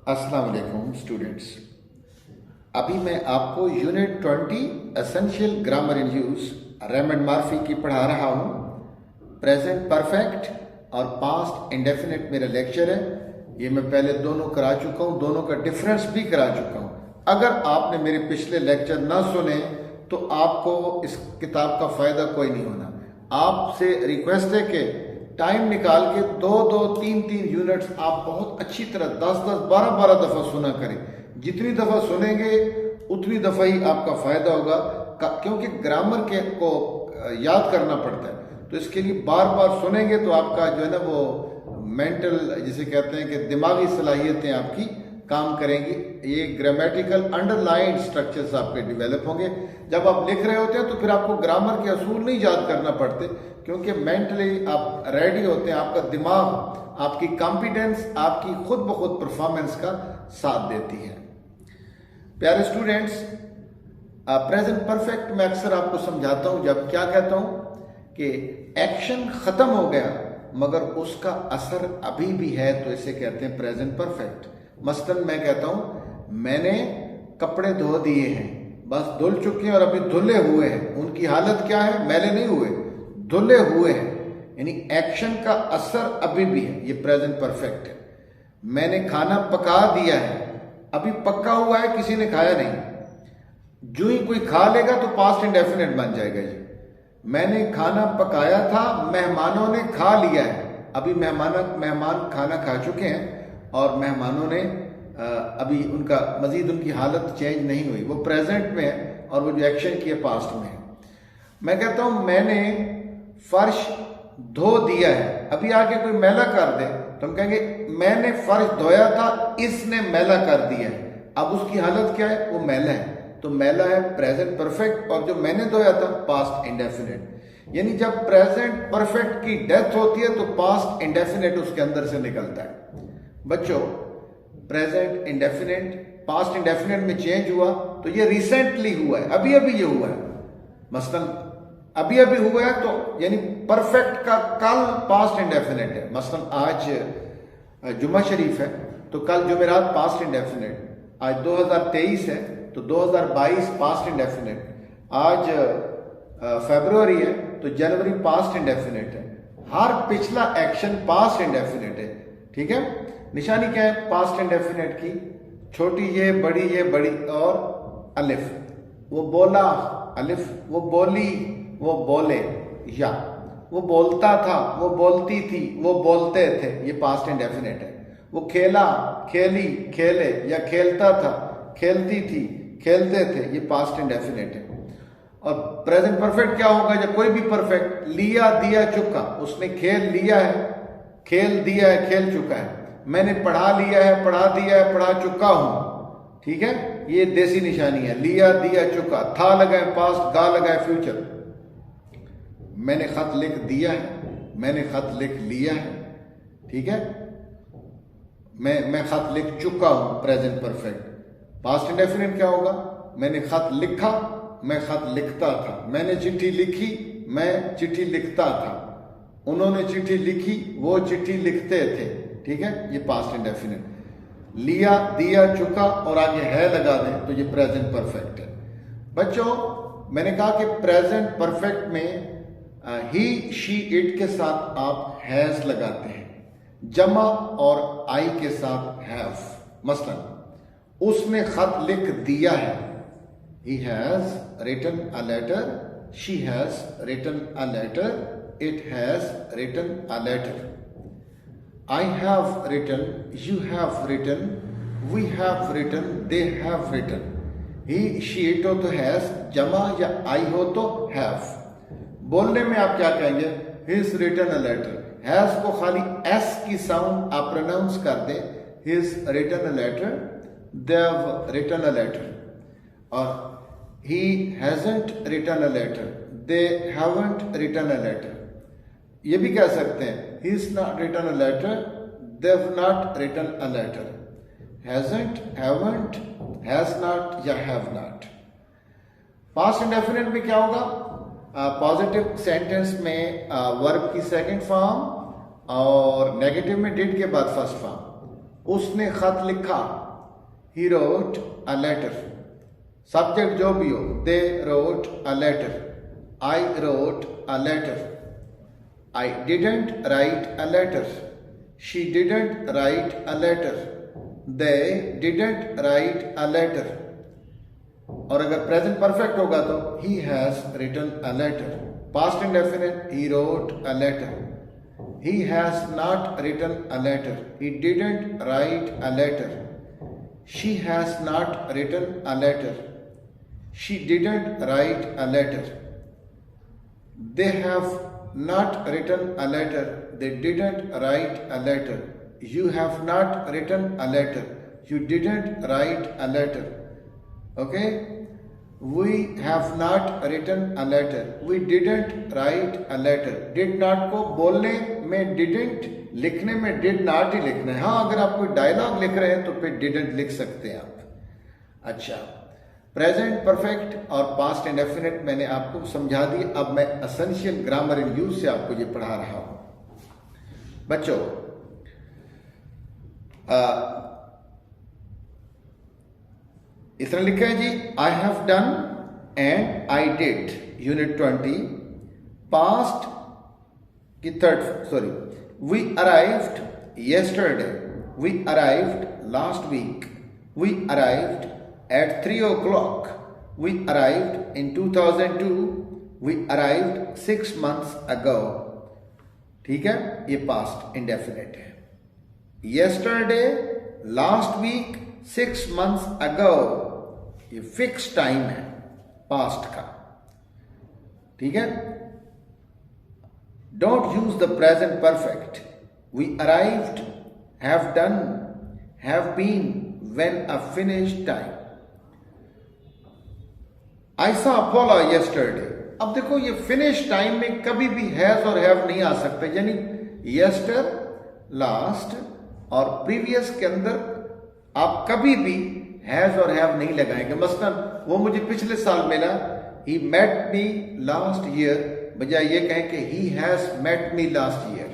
अस्सलाम वालेकुम स्टूडेंट्स। अभी मैं आपको unit 20 essential grammar in use Raymond Murphy की पढ़ा रहा हूँ। प्रेजेंट परफेक्ट और पास्ट इंडेफिनिट मेरा लेक्चर है। ये मैं पहले दोनों करा चुका हूँ, दोनों का डिफरेंस भी करा चुका हूँ। अगर आपने मेरे पिछले लेक्चर ना सुने तो आपको इस किताब का फ़ायदा कोई नहीं होना। आपसे रिक्वेस्ट है कि टाइम निकाल के दो तीन यूनिट्स आप बहुत अच्छी तरह 10 12 दफ़ा सुना करें। जितनी दफ़ा सुनेंगे उतनी दफ़ा ही आपका फ़ायदा होगा, क्योंकि ग्रामर के को याद करना पड़ता है। तो इसके लिए बार बार सुनेंगे तो आपका जो है ना वो मेंटल, जिसे कहते हैं कि दिमागी सलाहियतें आपकी काम करेंगी। ये ग्रामेटिकल अंडरलाइन स्ट्रक्चर्स आपके डेवलप होंगे। जब आप लिख रहे होते हैं तो फिर आपको ग्रामर के असूल नहीं याद करना पड़ते, क्योंकि मेंटली आप रेडी होते हैं। आपका दिमाग, आपकी कॉन्फिडेंस आपकी खुद ब खुद परफॉर्मेंस का साथ देती है। प्यारे स्टूडेंट्स, प्रेजेंट परफेक्ट में अक्सर आपको समझाता हूं, जब क्या कहता हूं कि एक्शन खत्म हो गया मगर उसका असर अभी भी है, तो इसे कहते हैं प्रेजेंट परफेक्ट। मसलन मैं कहता हूं मैंने कपड़े धो दिए हैं, बस धुल चुके हैं और अभी धुले हुए हैं। उनकी हालत क्या है? मैले नहीं हुए, धुले हुए हैं, यानी एक्शन का असर अभी भी है। ये प्रेजेंट परफेक्ट है। मैंने खाना पका दिया है, अभी पक्का हुआ है, किसी ने खाया नहीं। जो ही कोई खा लेगा तो पास्ट इंडेफिनिट बन जाएगा। ये मैंने खाना पकाया था, मेहमानों ने खा लिया है, अभी मेहमान खाना खा चुके हैं और मेहमानों ने अभी उनका मजीद उनकी हालत चेंज नहीं हुई, वो प्रेजेंट में है और वो जो एक्शन किया पास्ट में है। मैं कहता हूं मैंने फर्श धो दिया है, अभी आके कोई मैला कर दे तो हम कहेंगे मैंने फर्श धोया था, इसने मैला कर दिया है। अब उसकी हालत क्या है? वो मैला है, तो मैला है प्रेजेंट परफेक्ट, और जो मैंने धोया था पास्ट इंडेफिनिट। यानी जब प्रेजेंट परफेक्ट की डेथ होती है तो पास्ट इंडेफिनिट उसके अंदर से निकलता है। बच्चों, प्रेजेंट इंडेफिनिट पास्ट इंडेफिनिट में चेंज हुआ तो ये रिसेंटली हुआ है, अभी अभी ये हुआ है। मसलन अभी अभी हुआ है तो यानी परफेक्ट का कल पास्ट इंडेफिनिट है। मसलन आज जुम्मा शरीफ है तो कल जुमेरात पास्ट इंडेफिनिट, आज 2023 है तो 2022 पास्ट इंडेफिनिट, आज फरवरी है तो जनवरी पास्ट इंडेफिनिट है। हर पिछला एक्शन पास्ट इंडेफिनिट है। ठीक है, निशानी क्या है पास्ट इंडेफिनिट की? छोटी ये बड़ी और अलिफ। वो बोला अलिफ, वो बोली, वो बोले, या वो बोलता था, वो बोलती थी, वो बोलते थे, ये पास्ट इंडेफिनिट है। वो खेला, खेली, खेले, या खेलता था, खेलती थी, खेलते थे, ये पास्ट इंडेफिनिट है। और प्रेजेंट परफेक्ट क्या होगा? जब कोई भी परफेक्ट, लिया, दिया, चुका, उसने खेल लिया है, खेल दिया है, खेल चुका है। मैंने पढ़ा लिया है, पढ़ा दिया है, पढ़ा चुका हूं। ठीक है, ये देसी निशानी है। लिया, दिया, चुका, था लगाए पास्ट, गा लगाए फ्यूचर। मैंने खत लिख दिया है, मैंने खत लिख लिया है। ठीक है, मैं खत लिख चुका हूं प्रेजेंट परफेक्ट। पास्ट इंडेफिनिट क्या होगा? मैंने खत लिखा, मैं खत लिखता था। मैंने चिट्ठी लिखी, मैं चिट्ठी लिखता था। उन्होंने चिट्ठी लिखी, वो चिट्ठी लिखते थे। ठीक है, ये पास्ट इंडेफिनिट। लिया, दिया, चुका और आगे है लगा दें तो ये प्रेजेंट परफेक्ट है। बच्चों, मैंने कहा कि प्रेजेंट परफेक्ट में ही, शी, इट के साथ आप हैज लगाते हैं, जमा और आई के साथ हैव। मसलन उसने खत लिख दिया है, he has written a letter, she has written a letter, it has written a letter. I have written, you have written, we have written, they have written. he, she, it हो तो has, जमा या I हो तो have। बोलने में आप क्या कहेंगे? He's written a letter। has को खाली s की साउंड आप प्रोनाउंस कर दें, he's written a letter, they've written a letter। और he hasn't written a letter, they haven't written a letter। ये भी कह सकते हैं he's not written a letter, they've not written a letter। hasn't, haven't, has not या have not। Past indefinite में क्या होगा? पॉजिटिव सेंटेंस में वर्ब की सेकंड फॉर्म और नेगेटिव में डिड के बाद फर्स्ट फॉर्म। उसने खत लिखा, he wrote a letter. Subject जो भी हो, they wrote a letter, I wrote a letter, I didn't write a letter, she didn't write a letter, they didn't write a letter. और अगर प्रेजेंट परफेक्ट होगा तो he has written a letter. Past indefinite, he wrote a letter. He has not written a letter. He didn't write a letter. She has not written a letter. She didn't write a letter. They have not written a letter. They didn't write a letter. You have not written a letter. You didn't write a letter. Okay? We have not written a letter. We didn't write a letter. Did not को बोलने में didn't, लिखने में did not ही लिखना है. हाँ, अगर आप कोई डायलॉग लिख रहे हैं तो फिर didn't लिख सकते हैं आप. अच्छा, प्रेजेंट परफेक्ट और पास्ट इंडेफिनिट मैंने आपको समझा दी. अब मैं एसेंशियल ग्रामर इन यूज से आपको ये पढ़ा रहा हूं. बच्चों, इस तरह लिखा है जी, I have done and I did, unit 20, past की we arrived yesterday, we arrived last week, we arrived at 3 o'clock, we arrived in 2002, we arrived 6 months ago. ठीक है, ये पास्ट इंडेफिनिट है. yesterday, last week, 6 months ago, ये fix time है past का. ठीक है. Don't use the present perfect. We arrived, have done, have been, when a finished time. I saw Apollo yesterday. अब देखो, ये फिनिश टाइम में कभी भी हैज और हैव नहीं आ सकते. यानी यस्टर, लास्ट और प्रीवियस के अंदर आप कभी भी हैज और हैव नहीं लगाएंगे. मसलन वो मुझे पिछले साल मिला, he met me last year, बजाय ये कहें कि he has met me last year.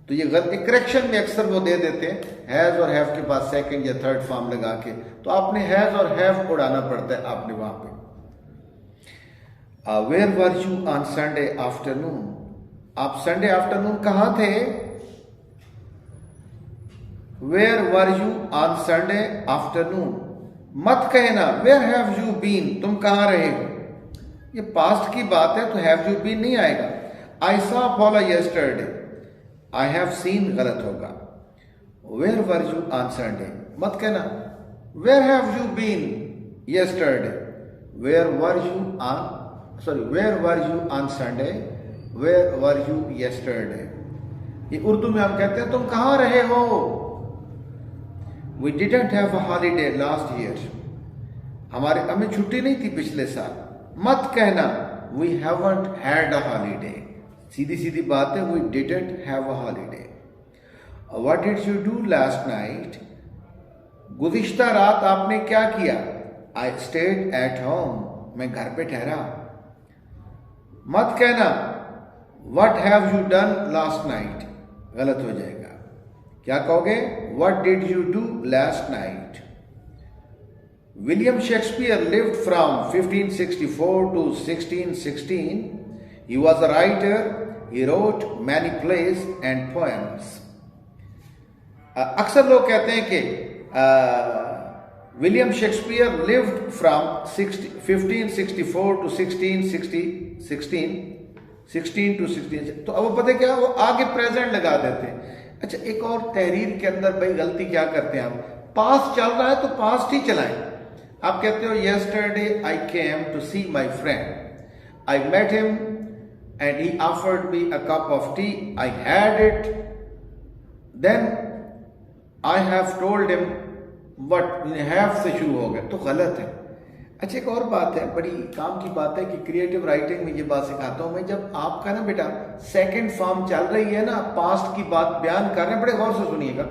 तो ये गलती करेक्शन में अक्सर वो दे देते हैं हैज और हैव के बाद सेकंड या थर्ड फॉर्म लगा के. तो आपने हैज और हैव उड़ाना पड़ता है आपने वहां पे. Where were you on Sunday afternoon. आप संडे आफ्टरनून कहां थे? Where were you on Sunday afternoon. मत कहना वेयर हैव यू बीन, तुम कहां रहे हो. ये पास्ट की बात है तो हैव यू बीन नहीं आएगा. I saw Apollo yesterday, I have seen गलत होगा. Where were you on Sunday, मत कहना where have you been yesterday. Where were you on Sunday, where were you yesterday. ये उर्दू में हम कहते हैं तुम कहां रहे हो. We didn't have a holiday last year. हमें छुट्टी नहीं थी पिछले साल. मत कहना we haven't had a holiday. सीधी सीधी बात है, we didn't have a holiday. What did you do last night? गुज़िश्ता रात आपने क्या किया? I stayed at home. मैं घर पे ठहरा. मत कहना what have you done last night. गलत हो जाएगा. क्या कहोगे? What did you do last night? William Shakespeare lived from 1564 to 1616. He was a writer. He wrote many plays and poems. अक्सर लोग कहते हैं कि William Shakespeare lived from 1564 to 1616 to 16. तो अब वो पता क्या, वो आगे प्रेजेंट लगा देते हैं. अच्छा, एक और तहरीर के अंदर भाई गलती क्या करते हैं आप, पास्ट चल रहा है तो पास्ट ही चलाएं. आप कहते हो yesterday I came to see my friend. I met him and he offered me a cup of tea. I had it. Then I have told him what have से शुरू हो गया, तो गलत है. अच्छा, एक और बात है, बड़ी काम की बात है कि क्रिएटिव राइटिंग में ये बात सिखाता हूं मैं. जब आपका ना बेटा सेकंड फॉर्म चल रही है ना, पास्ट की बात बयान कर रहे हैं, बड़े गौर से सुनिएगा.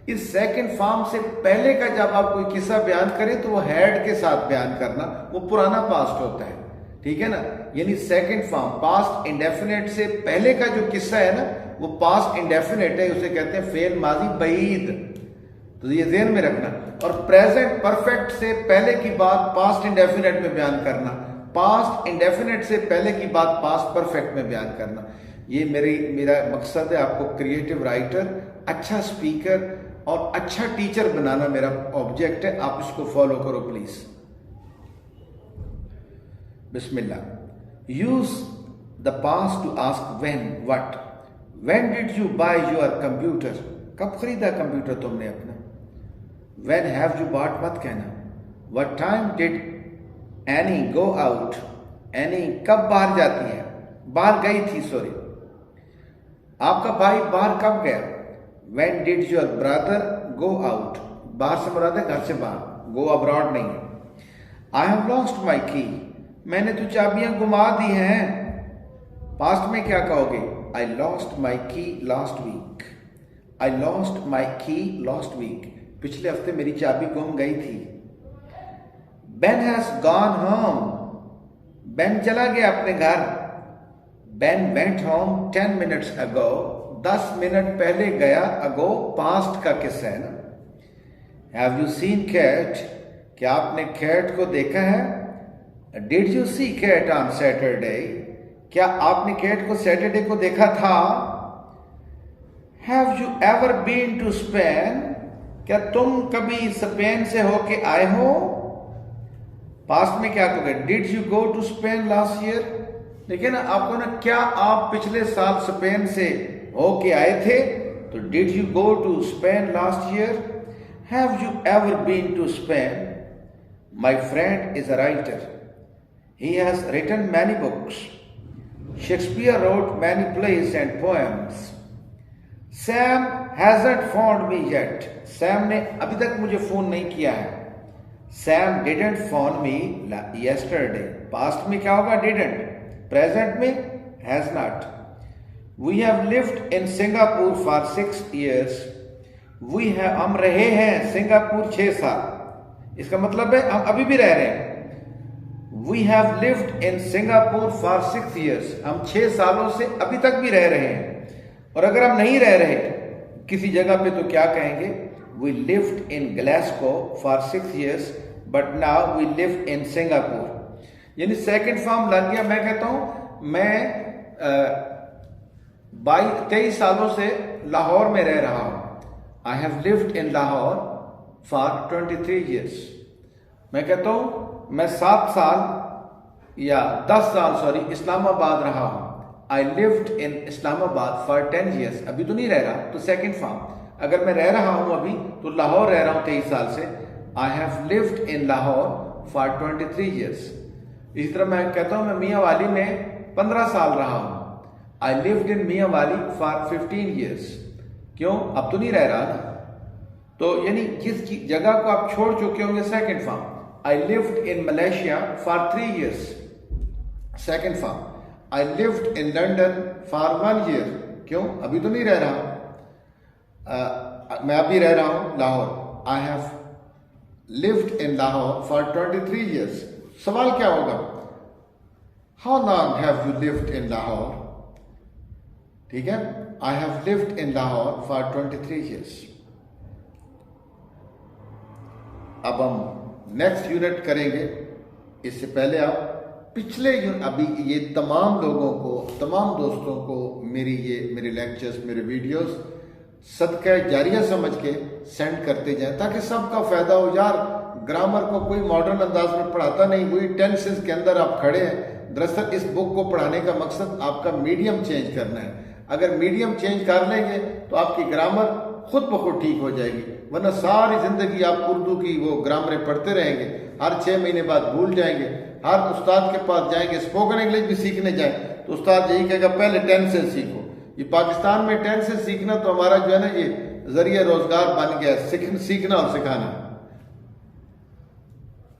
इस सेकंड फॉर्म से पहले का जब आप कोई किस्सा बयान करें तो वो हैड के साथ बयान करना, वो पुराना पास्ट होता है. ठीक है ना. यानी सेकंड फॉर्म पास्ट इंडेफिनेट से पहले का जो किस्सा है ना, वो पास्ट इंडेफिनेट है. उसे कहते हैं फेल माजी बईद. तो ये ध्यान में रखना। और प्रेजेंट परफेक्ट से पहले की बात पास्ट इंडेफिनिट में बयान करना, पास्ट इंडेफिनिट से पहले की बात पास्ट परफेक्ट में बयान करना। ये मेरा मकसद है आपको क्रिएटिव राइटर, अच्छा स्पीकर और अच्छा टीचर बनाना मेरा ऑब्जेक्ट है। आप इसको फॉलो करो प्लीज। बिस्मिल्लाह। Use the past to ask when, what. When did you buy your computer, कब खरीदा कंप्यूटर तुमने अपना। व्हेन हैव यू बॉट मत कहना। What time did any go out, any कब बाहर जाती है, बाहर गई थी, सॉरी। आपका भाई बाहर कब गया। When did your brother go out, बाहर से मुराद है घर से बाहर, go abroad नहीं है। I have lost my key, मैंने तो चाबियां गुमा दी हैं। पास्ट में क्या कहोगे। I lost my key last week, I lost my key last week, पिछले हफ्ते मेरी चाबी गुम गई थी। Ben has gone home, Ben चला गया अपने घर। Ben went home 10 minutes ago, 10 minute पहले गया। अगो पास्ट का किस्सा है ना। हैव यू सीन कैट, क्या आपने कैट को देखा है। Did you see cat on Saturday, क्या आपने कैट को सैटरडे को देखा था। Have you ever been to Spain, क्या तुम कभी स्पेन से होके आए हो। पास्ट में क्या कहोगे। Did you go to Spain last year, देखिए ना आपको ना, क्या आप पिछले साल स्पेन से होके आए थे। तो did you go to Spain last year. Have you ever been to Spain. My friend is a writer, he has written many books. Shakespeare wrote many plays and poems. Sam hasn't phoned me yet, Sam ने अभी तक मुझे phone नहीं किया है। Sam didn't phone me yesterday, past में क्या होगा डिडंट, प्रेजेंट में has not. We have lived in Singapore for 6 years. We have, हम रहे हैं सिंगापुर 6 साल, इसका मतलब है हम अभी भी रह रहे हैं। We have lived in Singapore for 6 years, हम 6 सालों से अभी तक भी रह रहे हैं। और अगर हम नहीं रह रहे किसी जगह पे तो क्या कहेंगे। We lived in Glasgow for 6 years, but now we live in Singapore। यानी सेकंड फॉर्म लग गया। मैं कहता हूं मैं 23 सालों से लाहौर में रह रहा हूं। I have lived in Lahore for 23 years. मैं कहता हूं मैं 7 साल या 10 साल सॉरी इस्लामाबाद रहा हूं। I lived in Islamabad for 10 years, अभी तो नहीं रह रहा तो सेकंड फॉर्म। अगर मैं रह रहा हूं अभी तो लाहौर रह रहा हूं 23 साल से। I have lived in Lahore for 23 years. इसी तरह मैं कहता हूं मैं मियां वाली में 15 साल रहा हूं। I lived in मियां वाली for 15 years। क्यों, अब तो नहीं रह रहा ना। तो यानी जिस जगह को आप छोड़ चुके होंगे second form. I lived in Malaysia for 3 years, second form. I lived in London for 1 year, क्यों, अभी तो नहीं रह रहा। मैं अभी रह रहा हूं Lahore. I have lived in Lahore for 23 years। सवाल क्या होगा। How long have you lived in Lahore? ठीक है। I have lived in Lahore for 23 years. अब हम नेक्स्ट यूनिट करेंगे। इससे पहले आप पिछले अभी ये तमाम लोगों को, तमाम दोस्तों को मेरे लेक्चर्स, मेरे वीडियोस सदका जारिया समझ के सेंड करते जाएं ताकि सबका फायदा हो। यार ग्रामर को कोई मॉडर्न अंदाज में पढ़ाता नहीं, वही टेंसेस के अंदर आप खड़े हैं। दरअसल इस बुक को पढ़ाने का मकसद आपका मीडियम चेंज करना है। अगर मीडियम चेंज कर लेंगे तो आपकी ग्रामर खुद ब खुद ठीक हो जाएगी, वरना सारी जिंदगी आप उर्दू की वो ग्रामरें पढ़ते रहेंगे। हर 6 महीने बाद भूल जाएंगे। हर उस्ताद के पास जाएंगे, स्पोकन इंग्लिश भी सीखने जाएं तो उस्ताद यही कहेगा पहले टेंसेस सीखो। ये पाकिस्तान में टेंसेस सीखना तो हमारा जो है ना ये जरिए रोजगार बन गया, सीखना और सिखाना।